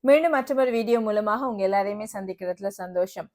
மீண்டும் மற்றொரு வீடியோ மூலமாக உங்க எல்லாரையுமே சந்திக்கிறதுல சந்தோஷம்.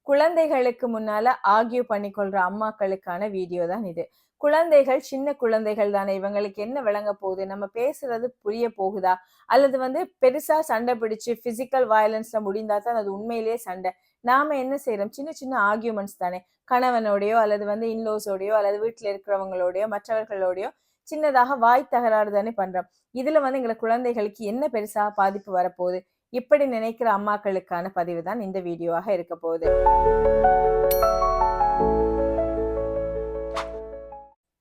குழந்தைகளுக்கு முன்னால ஆர்கியூ பண்ணிக்கொள்ற அம்மாக்களுக்கான வீடியோ தான் இது. குழந்தைகள் சின்ன குழந்தைகள் தானே, இவங்களுக்கு என்ன விளங்க போகுது, நம்ம பேசுறது புரிய போகுதா, அல்லது பெருசா சண்டை பிடிச்சு பிசிக்கல் வயலன்ஸ்ல முடிந்தா தான் அது உண்மையிலேயே சண்டை. நாம என்ன செய்யறோம், சின்ன சின்ன ஆர்கியூமெண்ட்ஸ் தானே, கணவனோடையோ அல்லது இன்லோஸோடையோ அல்லது வீட்டுல இருக்கிறவங்களோடையோ மற்றவர்களோடையோ சின்னதாக வாய் தகராறு தானே பண்றோம். இதுல எங்களை குழந்தைகளுக்கு என்ன பெருசா பாதிப்பு வரப்போகுது, இப்படி நினைக்கிற அம்மாக்களுக்கான பதிவு தான் இந்த வீடியோவாக இருக்க போகுது.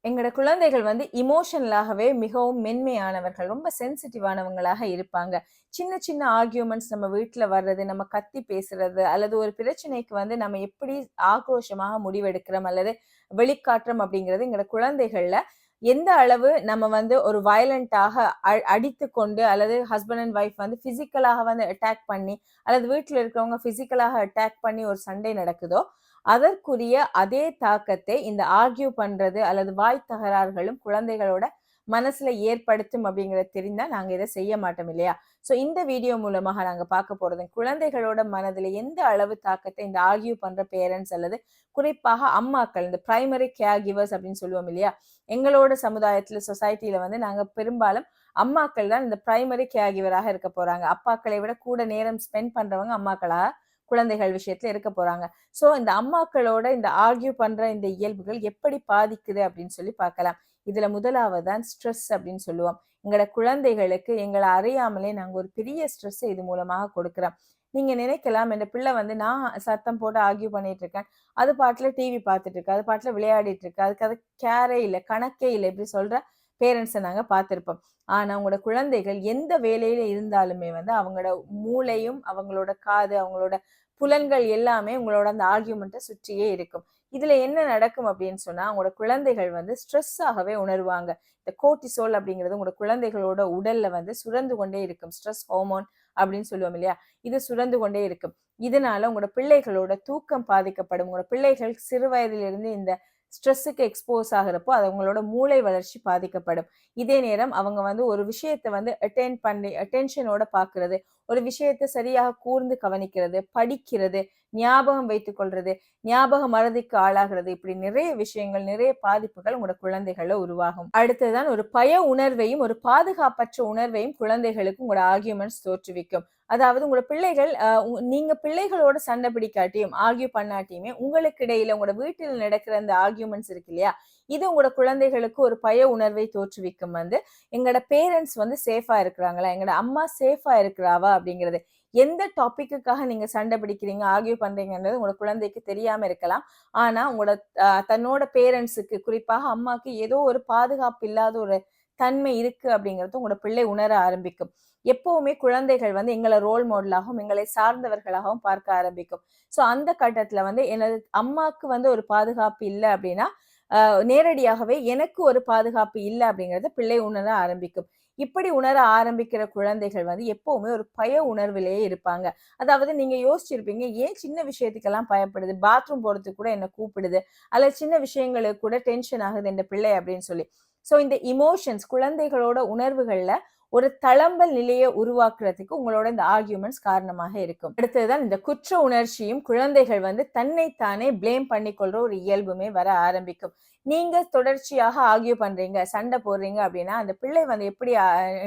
எங்களோட குழந்தைகள் இமோஷனலாகவே மிகவும் மென்மையானவர்கள், ரொம்ப சென்சிட்டிவானவங்களாக இருப்பாங்க. சின்ன சின்ன ஆர்கியூமெண்ட்ஸ் நம்ம வீட்டுல வர்றது, நம்ம கத்தி பேசுறது, அல்லது ஒரு பிரச்சனைக்கு நம்ம எப்படி ஆக்ரோஷமாக முடிவெடுக்கிறோம் அல்லது வெளிக்காட்டுறோம் அப்படிங்கிறது எங்களோட குழந்தைகள்ல எந்த அளவு நம்ம ஒரு வயலண்டாக அடித்து கொண்டு, அல்லது ஹஸ்பண்ட் அண்ட் ஒய்ஃப் பிசிக்கலாக அட்டாக் பண்ணி, அல்லது வீட்டுல இருக்கிறவங்க பிசிக்கலாக அட்டாக் பண்ணி ஒரு சண்டை நடக்குதோ, அதற்குரிய அதே தாக்கத்தை இந்த ஆர்கியூ பண்றது அல்லது வாய் தகராறுகளும் குழந்தைகளோட மனசுல ஏற்படுத்தும் அப்படிங்கறது தெரிந்தா நாங்க இதை செய்ய மாட்டோம் இல்லையா? சோ இந்த வீடியோ மூலமாக நாங்க பார்க்க போறது, குழந்தைகளோட மனதுல எந்த அளவு தாக்கத்தை இந்த ஆர்கியூ பண்ற பேரண்ட்ஸ் அல்லது குறிப்பாக அம்மாக்கள், இந்த பிரைமரி கேர் கிவர்ஸ் அப்படின்னு சொல்லுவோம் இல்லையா, எங்களோட சமுதாயத்துல சொசைட்டில நாங்க பெரும்பாலும் அம்மாக்கள் தான் இந்த பிரைமரி கேர் கிவராக இருக்க போறாங்க. அப்பாக்களை விட கூட நேரம் ஸ்பெண்ட் பண்றவங்க அம்மாக்களா குழந்தைகள் விஷயத்துல இருக்க போறாங்க. சோ இந்த அம்மாக்களோட இந்த ஆர்கியூ பண்ற இந்த இயல்புகள் எப்படி பாதிக்குது அப்படின்னு சொல்லி பார்க்கலாம். இதுல முதலாவது தான் ஸ்ட்ரெஸ் அப்படின்னு சொல்லுவோம். எங்களோட குழந்தைகளுக்கு எங்களை அறியாமலே நாங்க ஒரு பெரிய ஸ்ட்ரெஸ் இது மூலமாக கொடுக்கிறோம். நீங்க நினைக்கலாம், இந்த பிள்ளை நான் சத்தம் போட்டு ஆர்கியூ பண்ணிட்டு இருக்கேன், அது பாட்டுல டிவி பார்த்துட்டு இருக்கு, அது பாட்டுல விளையாடிட்டு இருக்கு, அதுக்கு அது கேரே இல்லை, கணக்கே இல்லை, இப்படி சொல்ற பேரண்ட்ஸை நாங்க பார்த்திருப்போம். ஆனா உங்களோட குழந்தைகள் எந்த வேலையில இருந்தாலுமே அவங்களோட மூளையும் அவங்களோட காது அவங்களோட புலன்கள் எல்லாமே உங்களோட அந்த ஆர்கியூமெண்ட்டை சுற்றியே இருக்கும். இதுல என்ன நடக்கும் அப்படின்னு சொன்னா, உங்களோட குழந்தைகள் ஸ்ட்ரெஸ் ஆகவே உணர்வாங்க. இந்த கோர்டிசோல் அப்படிங்கிறது உங்களோட குழந்தைகளோட உடல்ல சுரந்து கொண்டே இருக்கும். ஸ்ட்ரெஸ் ஹார்மோன் அப்படின்னு சொல்லுவோம் இல்லையா, இது சுரந்து கொண்டே இருக்கும். இதனால உங்களோட பிள்ளைகளோட தூக்கம் பாதிக்கப்படும். உங்களோட பிள்ளைகள் சிறு வயதிலிருந்து இந்த ஸ்ட்ரெஸ்ஸுக்கு எக்ஸ்போஸ் ஆகிறப்போ அது அவங்களோட மூளை வளர்ச்சி பாதிக்கப்படும். இதே நேரம் அவங்க ஒரு விஷயத்தை அட்டென்ஷனோட பாக்குறது, ஒரு விஷயத்தை சரியாக கூர்ந்து கவனிக்கிறது, படிக்கிறது, ஞாபகம் வைத்துக் கொள்றது, ஞாபக மறதிக்கு ஆளாகிறது, இப்படி நிறைய விஷயங்கள், நிறைய பாதிப்புகள் உங்களோட குழந்தைகளை உருவாகும். அடுத்ததுதான் ஒரு பய உணர்வையும் ஒரு பாதுகாப்பற்ற உணர்வையும் குழந்தைகளுக்கு உங்களோட ஆர்கியூமெண்ட்ஸ் தோற்றுவிக்கும். அதாவது உங்களோட பிள்ளைகள் நீங்க பிள்ளைகளோட சண்டை பிடிக்காட்டியும் ஆர்கியூ பண்ணாட்டியுமே உங்களுக்கு இடையில உங்களோட வீட்டில் நடக்கிற அந்த ஆர்கியூமெண்ட்ஸ் இருக்கு இல்லையா, இது உங்களோட குழந்தைகளுக்கு ஒரு பய உணர்வை தோற்றுவிக்கும். எங்களோட பேரண்ட்ஸ் சேஃபா இருக்கிறாங்களா, எங்களோட அம்மா சேஃபா இருக்கிறாவா அப்படிங்கிறது. எந்த டாபிக்குக்காக நீங்க சண்டை பிடிக்கிறீங்க, ஆர்கியூ பண்றீங்கன்றது உங்களோட குழந்தைக்கு தெரியாம இருக்கலாம். ஆனா உங்களோட தன்னோட பேரண்ட்ஸுக்கு, குறிப்பாக அம்மாக்கு ஏதோ ஒரு பாதுகாப்பு இல்லாத ஒரு தன்மை இருக்கு அப்படிங்கிறது உங்களோட பிள்ளை உணர ஆரம்பிக்கும். எப்பவுமே குழந்தைகள் எங்களை ரோல் மாடலாகவும் எங்களை சார்ந்தவர்களாகவும் பார்க்க ஆரம்பிக்கும். சோ அந்த கட்டத்துல எனது அம்மாக்கு ஒரு பாதுகாப்பு இல்லை அப்படின்னா நேரடியாகவே எனக்கு ஒரு பாதுகாப்பு இல்லை அப்படிங்கறத பிள்ளை உணர ஆரம்பிக்கும். இப்படி உணர ஆரம்பிக்கிற குழந்தைகள் எப்பவுமே ஒரு பய உணர்விலேயே இருப்பாங்க. அதாவது நீங்க யோசிச்சிருப்பீங்க, ஏன் சின்ன விஷயத்துக்கெல்லாம் பயப்படுது, பாத்ரூம் போறதுக்கு கூட என்ன கூப்பிடுது, அல்லது சின்ன விஷயங்களுக்கு கூட டென்ஷன் ஆகுது இந்த பிள்ளை அப்படின்னு சொல்லி. சோ இந்த இமோஷன்ஸ், குழந்தைகளோட உணர்வுகள்ல ஒரு தளம்பல் நிலையை உருவாக்குறதுக்கு உங்களோட இந்த ஆர்கியூமெண்ட்ஸ் காரணமாக இருக்கும். அடுத்ததுதான் இந்த குற்ற உணர்ச்சியும். குழந்தைகள் தன்னைத்தானே பிளேம் பண்ணிக்கொள்ற ஒரு இயல்புமே வர ஆரம்பிக்கும். நீங்க தொடர்ச்சியாக ஆர்கியூ பண்றீங்க, சண்டை போடுறீங்க அப்படின்னா அந்த பிள்ளை எப்படி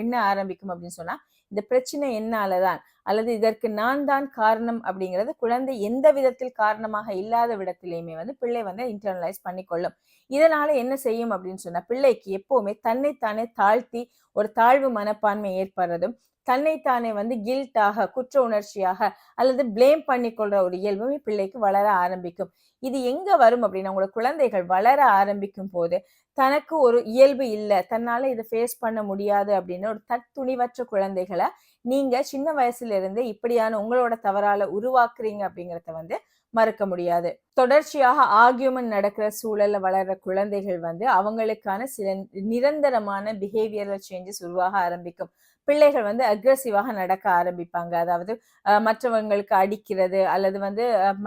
எண்ண ஆரம்பிக்கும் அப்படின்னு சொன்னா, இந்த பிரச்சனை என்னாலதான், அல்லது இதற்கு நான் தான் காரணம் அப்படிங்கிறது குழந்தை எந்த விதத்தில் காரணமாக இல்லாத விடத்திலேயுமே பிள்ளை இன்டர்னலைஸ் பண்ணிக்கொள்ளும். இதனால என்ன செய்யும் அப்படின்னு சொன்னா, பிள்ளைக்கு எப்பவுமே தன்னைத்தானே தாழ்த்தி ஒரு தாழ்வு மனப்பான்மை ஏற்படுறதும், தன்னைத்தானே கில்ட்டாக, குற்ற உணர்ச்சியாக அல்லது பிளேம் பண்ணிக்கொள்ற ஒரு இயல்புமே பிள்ளைக்கு வளர ஆரம்பிக்கும். இது எங்க வரும் அப்படின்னா, உங்களோட குழந்தைகள் வளர ஆரம்பிக்கும் போது தனக்கு ஒரு இயல்பு இல்லை, தன்னால இதை ஃபேஸ் பண்ண முடியாது அப்படின்னு ஒரு தற்துணிவற்ற குழந்தைகளை நீங்க சின்ன வயசுல இருந்து இப்படியான உங்களோட தவறால உருவாக்குறீங்க அப்படிங்கறத மறக்க முடியாது. தொடர்ச்சியாக ஆர்கியூமெண்ட் நடக்கிற சூழல்ல வளர்ற குழந்தைகள் அவங்களுக்கான சில நிரந்தரமான பிஹேவியரல் சேஞ்சஸ் உருவாக ஆரம்பிக்கும். பிள்ளைகள் அக்ரெசிவாக நடக்க ஆரம்பிப்பாங்க. அதாவது மற்றவங்களுக்கு அடிக்கிறது, அல்லது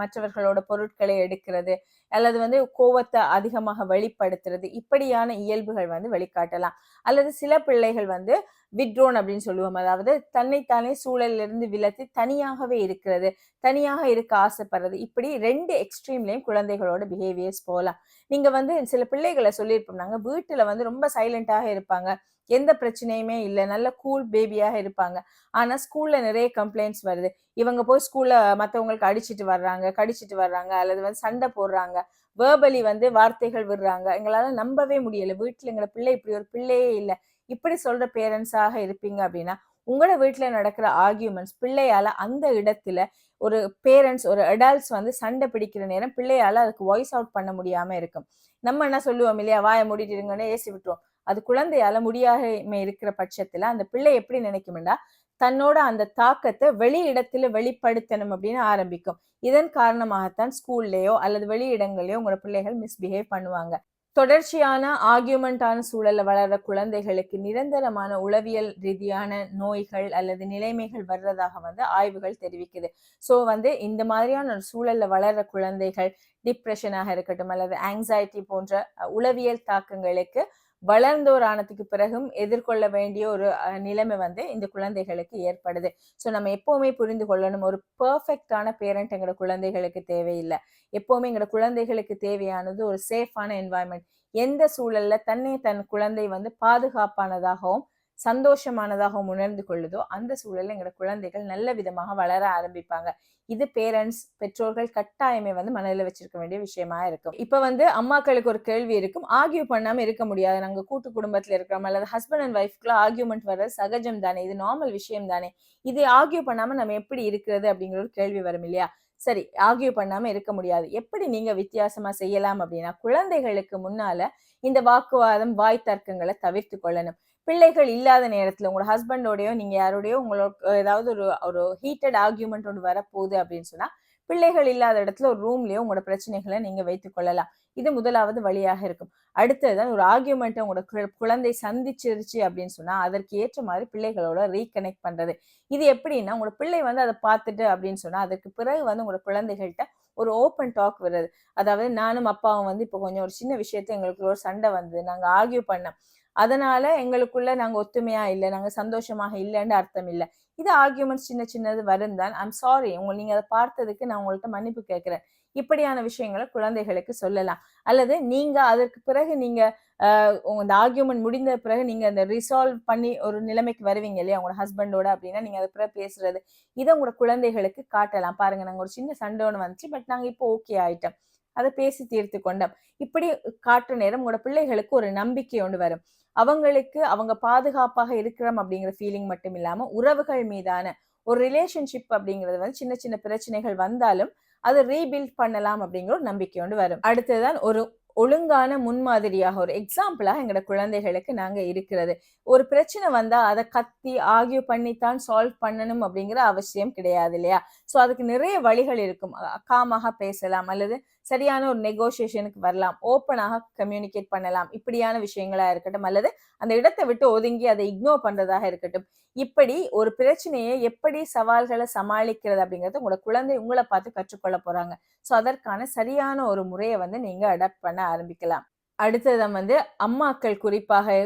மற்றவர்களோட பொருட்களை எடுக்கிறது, அல்லது வந்து கோவத்தை அதிகமாக வெளிப்படுத்துறது, இப்படியான இயல்புகள் வந்து வெளிக்காட்டலாம். அல்லது சில பிள்ளைகள் வந்து வித்ட்ரோன் அப்படின்னு சொல்லுவோம். அதாவது தன்னைத்தானே சூழலில் இருந்து விலத்தி தனியாகவே இருக்கிறது, தனியாக இருக்க ஆசைப்படுறது. இப்படி 2 எக்ஸ்ட்ரீம்லயும் குழந்தைகளோட பிஹேவியர்ஸ் போலாம். நீங்க வந்து சில பிள்ளைகள சொல்லியிருப்போம் நாங்க, வீட்டுல வந்து ரொம்ப சைலண்டாக இருப்பாங்க. எந்த பிரச்சனையுமே இல்ல. நல்ல கூல் பேபியாக இருப்பாங்க. ஆனா ஸ்கூல்ல நிறைய கம்ப்ளைண்ட்ஸ் வருது. இவங்க போய் ஸ்கூல்ல மத்தவங்களுக்கு அடிச்சிட்டு வர்றாங்க, கடிச்சிட்டு வர்றாங்க, அல்லது வந்து சண்டை போடுறாங்க. வெர்பலி வந்து வார்த்தைகள் விடுறாங்க. எங்களால நம்பவே முடியல. வீட்ல எங்க பிள்ளை இப்படி ஒரு பிள்ளையே இல்ல. இப்படி சொல்ற பேரண்ட்ஸாக இருப்பீங்க அப்படின்னா, உங்களோட வீட்ல நடக்கிற ஆர்கியூமெண்ட்ஸ் பிள்ளையால அந்த இடத்துல ஒரு பேரண்ட்ஸ், ஒரு அடல்ட்ஸ் வந்து சண்டை பிடிக்கிற நேரம் பிள்ளையால அதுக்கு வாய்ஸ் அவுட் பண்ண முடியாம இருக்கும். நம்ம என்ன சொல்லுவோம் இல்லையா? வாய மூடிட்டு இருங்கன்னு ஏசி விட்டுருவோம். அது குழந்தையால முடியாம இருக்கிற பட்சத்துல அந்த பிள்ளை எப்படி நினைக்கும்னா, தன்னோட அந்த தாக்கத்தை வெளி இடத்துல வெளிப்படுத்தணும் அப்படின்னு ஆரம்பிக்கும். இதன் காரணமாகத்தான் ஸ்கூல்லயோ அல்லது வெளியிடங்களையோ உங்களோட பிள்ளைகள் மிஸ்பிஹேவ் பண்ணுவாங்க. தொடர்ச்சியான ஆர்கியூமெண்டான சூழல்ல வளர்ற குழந்தைகளுக்கு நிரந்தரமான உளவியல் ரீதியான நோய்கள் அல்லது நிலைமைகள் வர்றதாக வந்து ஆய்வுகள் தெரிவிக்குது. ஸோ வந்து இந்த மாதிரியான ஒரு சூழல்ல வளர்ற குழந்தைகள் டிப்ரெஷனாக இருக்கட்டும் அல்லது ஆங்ஸைட்டி போன்ற உளவியல் தாக்கங்களுக்கு வளர்ந்தோர் ஆனதுக்கு பிறகும் எதிர்கொள்ள வேண்டிய ஒரு நிலைமை வந்து இந்த குழந்தைகளுக்கு ஏற்படுது. ஸோ நம்ம எப்பவுமே புரிந்து கொள்ளணும், ஒரு பெர்ஃபெக்டான பேரண்ட் எங்களோட குழந்தைகளுக்கு தேவையில்லை. எப்பவுமே எங்களோட குழந்தைகளுக்கு தேவையானது ஒரு சேஃபான என்வாயன்மெண்ட். எந்த சூழல்ல தன் குழந்தை வந்து பாதுகாப்பானதாகவும் சந்தோஷமானதாகவும் உணர்ந்து கொள்ளுதோ அந்த சூழல்ல எங்களோட குழந்தைகள் நல்ல விதமாக வளர ஆரம்பிப்பாங்க. இது பேரண்ட்ஸ், பெற்றோர்கள் கட்டாயமே வந்து மனதில் வச்சிருக்க வேண்டிய விஷயமா இருக்கும். இப்ப வந்து அம்மாக்களுக்கு ஒரு கேள்வி இருக்கும், ஆர்கியூ பண்ணாம இருக்க முடியாது, நாங்க கூட்டு குடும்பத்துல இருக்கிறோம், அல்லது ஹஸ்பண்ட் அண்ட் ஒய்ஃப்குள்ள ஆர்கியூமெண்ட் வர்றது சகஜம் தானே, இது நார்மல் விஷயம் தானே, இது ஆர்கியூ பண்ணாம நம்ம எப்படி இருக்கிறது அப்படிங்கிற ஒரு கேள்வி வரும் இல்லையா? சரி, ஆர்கியூ பண்ணாம இருக்க முடியாது. எப்படி நீங்க வித்தியாசமா செய்யலாம் அப்படின்னா, குழந்தைகளுக்கு முன்னால இந்த வாக்குவாதம், வாய் தர்க்கங்களை தவிர்த்து கொள்ளணும். பிள்ளைகள் இல்லாத நேரத்துல உங்களோட ஹஸ்பண்டோடயோ நீங்க யாரோடயோ உங்களுக்கு ஏதாவது ஒரு ஒரு ஹீட்டட் ஆர்கியூமெண்ட் ஒன்று வரப்போகுது அப்படின்னு சொன்னா, பிள்ளைகள் இல்லாத இடத்துல ஒரு ரூம்லயோ உங்களோட பிரச்சனைகளை நீங்க வைத்துக் கொள்ளலாம். இது முதலாவது வழியாக இருக்கும். அடுத்ததுதான், ஒரு ஆர்கியூமெண்ட்டை உங்களோட குழந்தை சந்திச்சிருச்சு அப்படின்னு சொன்னா அதற்கு ஏற்ற மாதிரி பிள்ளைகளோட ரீகனெக்ட் பண்றது. இது எப்படின்னா, உங்களோட பிள்ளை வந்து அதை பார்த்துட்டு அப்படின்னு சொன்னா அதற்கு பிறகு வந்து உங்களோட குழந்தைகள்கிட்ட ஒரு ஓப்பன் டாக் வருது. அதாவது நானும் அப்பாவும் வந்து இப்போ கொஞ்சம் ஒரு சின்ன விஷயத்த எங்களுக்கு ஒரு சண்டை வந்து நாங்க ஆர்கியூ பண்ணோம், அதனால எங்களுக்குள்ள நாங்க ஒத்துமையா இல்ல, நாங்க சந்தோஷமாக இல்லைன்னு அர்த்தம் இல்ல. இது ஆர்கியூமெண்ட்ஸ் சின்ன சின்னது வரும் தான். ஐம் சாரி, நீங்க அதை பார்த்ததுக்கு நான் உங்கள்ட்ட மன்னிப்பு கேட்கிறேன். இப்படியான விஷயங்களை குழந்தைகளுக்கு சொல்லலாம். அல்லது நீங்க அதற்கு பிறகு நீங்க இந்த ஆர்கியூமெண்ட் முடிந்த பிறகு நீங்க அந்த ரிசால்வ் பண்ணி ஒரு நிலைமைக்கு வருவீங்க இல்லையா உங்களோட ஹஸ்பண்டோட அப்படின்னா, நீங்க அது பிறகு பேசுறது, இதை உங்களோட குழந்தைகளுக்கு காட்டலாம். பாருங்க, நாங்க ஒரு சின்ன சண்டை ஒன்று வந்துச்சு, பட் நாங்க இப்போ ஓகே ஆயிட்டோம், அதை பேசி தீர்த்து கொண்டோம். இப்படி காட்டுற நேரம் உங்களோட பிள்ளைகளுக்கு ஒரு நம்பிக்கை ஒன்று வரும். அவங்களுக்கு அவங்க பாதுகாப்பாக இருக்கிறோம் அப்படிங்கிற ஃபீலிங் மட்டும் இல்லாம, உறவுகள் மீதான ஒரு ரிலேஷன்ஷிப் அப்படிங்கிறது வந்து சின்ன சின்ன பிரச்சனைகள் வந்தாலும் அதை ரீபில்ட் பண்ணலாம் அப்படிங்கிற ஒரு நம்பிக்கையோடு வரும். அடுத்ததுதான், ஒரு ஒழுங்கான முன்மாதிரியாக ஒரு எக்ஸாம்பிளாக எங்களோட குழந்தைகளுக்கு நாங்க இருக்கிறது. ஒரு பிரச்சனை வந்தா அதை கத்தி ஆர்கியூ பண்ணித்தான் சால்வ் பண்ணணும் அப்படிங்கிற அவசியம் கிடையாது இல்லையா? ஸோ அதுக்கு நிறைய வழிகள் இருக்கும். காமாக பேசலாம், அல்லது சரியான ஒரு நெகோசியேஷனுக்கு வரலாம், ஓப்பனாக கம்யூனிகேட் பண்ணலாம், இப்படியான விஷயங்களா இருக்கட்டும், அல்லது அந்த இடத்தை விட்டு ஒதுங்கி அதை இக்னோர் பண்றதாக இருக்கட்டும். இப்படி ஒரு பிரச்சனையை எப்படி சவால்களை சமாளிக்கிறது அப்படிங்கறது உங்களோட குழந்தை உங்களை பார்த்து கற்றுக்கொள்ள போறாங்க. ஸோ அதற்கான சரியான ஒரு முறையை வந்து நீங்க அடாப்ட் பண்ண ஆரம்பிக்கலாம். அடுத்ததான் வந்து அம்மாக்கள் குறிப்பாக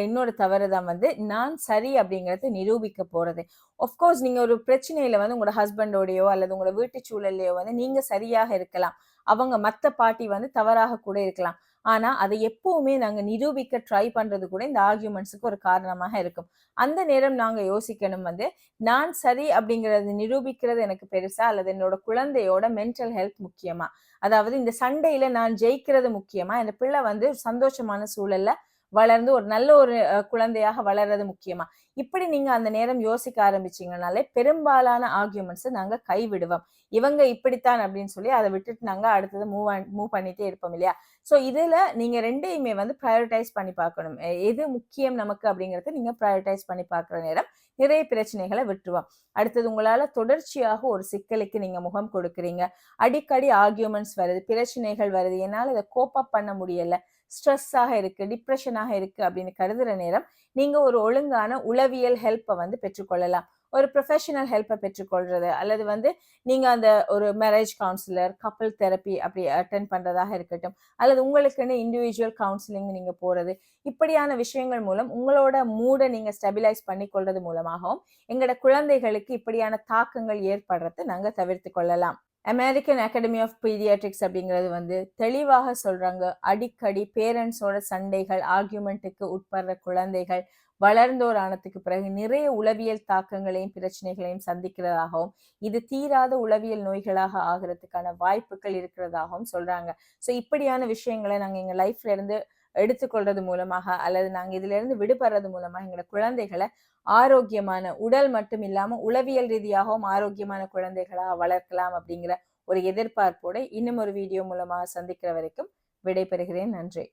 இன்னொரு தவறுதான் வந்து நான் சரி அப்படிங்கறது நிரூபிக்க போறது. ஆஃப்கோர்ஸ் நீங்க ஒரு பிரச்சனையில வந்து உங்களோட ஹஸ்பண்டோடையோ அல்லது உங்களோட வீட்டு சூழல்லையோ வந்து நீங்க சரியாக இருக்கலாம், அவங்க மத்த பார்ட்டி வந்து தவறாக கூட இருக்கலாம். ஆனா அதை எப்பவுமே நாங்க நிரூபிக்க ட்ரை பண்றது கூட இந்த ஆர்கியூமெண்ட்ஸுக்கு ஒரு காரணமாக இருக்கும். அந்த நேரம் நாங்க யோசிக்கணும் வந்து, நான் சரி அப்படிங்கறது நிரூபிக்கிறது எனக்கு பெருசா, அல்லது என்னோட குழந்தையோட மென்டல் ஹெல்த் முக்கியமா? அதாவது இந்த சண்டையில நான் ஜெயிக்கிறது முக்கியமா, இந்த பிள்ளை வந்து சந்தோஷமான சூழல்ல வளர்ந்து ஒரு நல்ல ஒரு குழந்தையாக வளர்றது முக்கியமா? இப்படி நீங்க அந்த நேரம் யோசிக்க ஆரம்பிச்சீங்கனாலே பெரும்பாலான ஆர்கியூமெண்ட்ஸ் நாங்க கைவிடுவோம். இவங்க இப்படித்தான் அப்படின்னு சொல்லி அதை விட்டுட்டு நாங்க அடுத்தது மூவ் பண்ணிட்டே இருப்போம் இல்லையா? ஸோ இதுல நீங்க ரெண்டையுமே வந்து ப்ரையோரிட்டைஸ் பண்ணி பார்க்கணும். எது முக்கியம் நமக்கு அப்படிங்கறத நீங்க ப்ரையோரிட்டைஸ் பண்ணி பார்க்குற நேரம் நிறைய பிரச்சனைகளை விட்டுருவோம். அடுத்தது, உங்களால தொடர்ச்சியாக ஒரு சிக்கலுக்கு நீங்க முகம் கொடுக்குறீங்க, அடிக்கடி ஆர்கியூமெண்ட்ஸ் வருது, பிரச்சனைகள் வருது, என்னால இதை கோப் அப் பண்ண முடியல, ஸ்ட்ரெஸ்ஸாக இருக்கு, டிப்ரெஷனாக இருக்கு அப்படின்னு கருதுற நேரம் நீங்க ஒரு ஒழுங்கான உளவியல் ஹெல்ப்பை வந்து பெற்றுக்கொள்ளலாம். ஒரு ப்ரொஃபஷனல் ஹெல்ப்பை பெற்றுக்கொள்றது, அல்லது வந்து நீங்க அந்த ஒரு மேரேஜ் கவுன்சிலர், கப்பிள் தெரப்பி அப்படி அட்டெண்ட் பண்றதாக இருக்கட்டும், அல்லது உங்களுக்குன்னு இண்டிவிஜுவல் கவுன்சிலிங் நீங்க போறது, இப்படியான விஷயங்கள் மூலம் உங்களோட மூட நீங்க ஸ்டெபிலைஸ் பண்ணிக்கொள்றது மூலமாகவும் எங்களோட குழந்தைகளுக்கு இப்படியான தாக்கங்கள் ஏற்படுறதை நாங்க தவிர்த்து கொள்ளலாம். அமெரிக்கன் அகாடமி ஆஃப் பீடியாட்ரிக்ஸ் அப்படிங்கிறது வந்து தெளிவாக சொல்றாங்க, அடிக்கடி பேரண்ட்ஸோட சண்டைகள், ஆர்கியூமெண்ட்டுக்கு உட்படுற குழந்தைகள் வளர்ந்தோர் ஆனதுக்கு பிறகு நிறைய உளவியல் தாக்கங்களையும் பிரச்சனைகளையும் சந்திக்கிறதாகவும், இது தீராத உளவியல் நோய்களாக ஆகிறதுக்கான வாய்ப்புகள் இருக்கிறதாகவும் சொல்றாங்க. ஸோ இப்படியான விஷயங்களை நாங்க எங்க லைஃப்ல இருந்து எடுத்துக்கொள்றது மூலமாக, அல்லது நாங்க இதுல இருந்து விடுபடுறது மூலமா எங்களோட குழந்தைகளை ஆரோக்கியமான உடல் மட்டும் இல்லாம உளவியல் ரீதியாகவும் ஆரோக்கியமான குழந்தைகளா வளர்க்கலாம் அப்படிங்கிற ஒரு எதிர்பார்ப்போட இன்னும் ஒரு வீடியோ மூலமா சந்திக்கிற வரைக்கும் விடைபெறுகிறேன். நன்றி.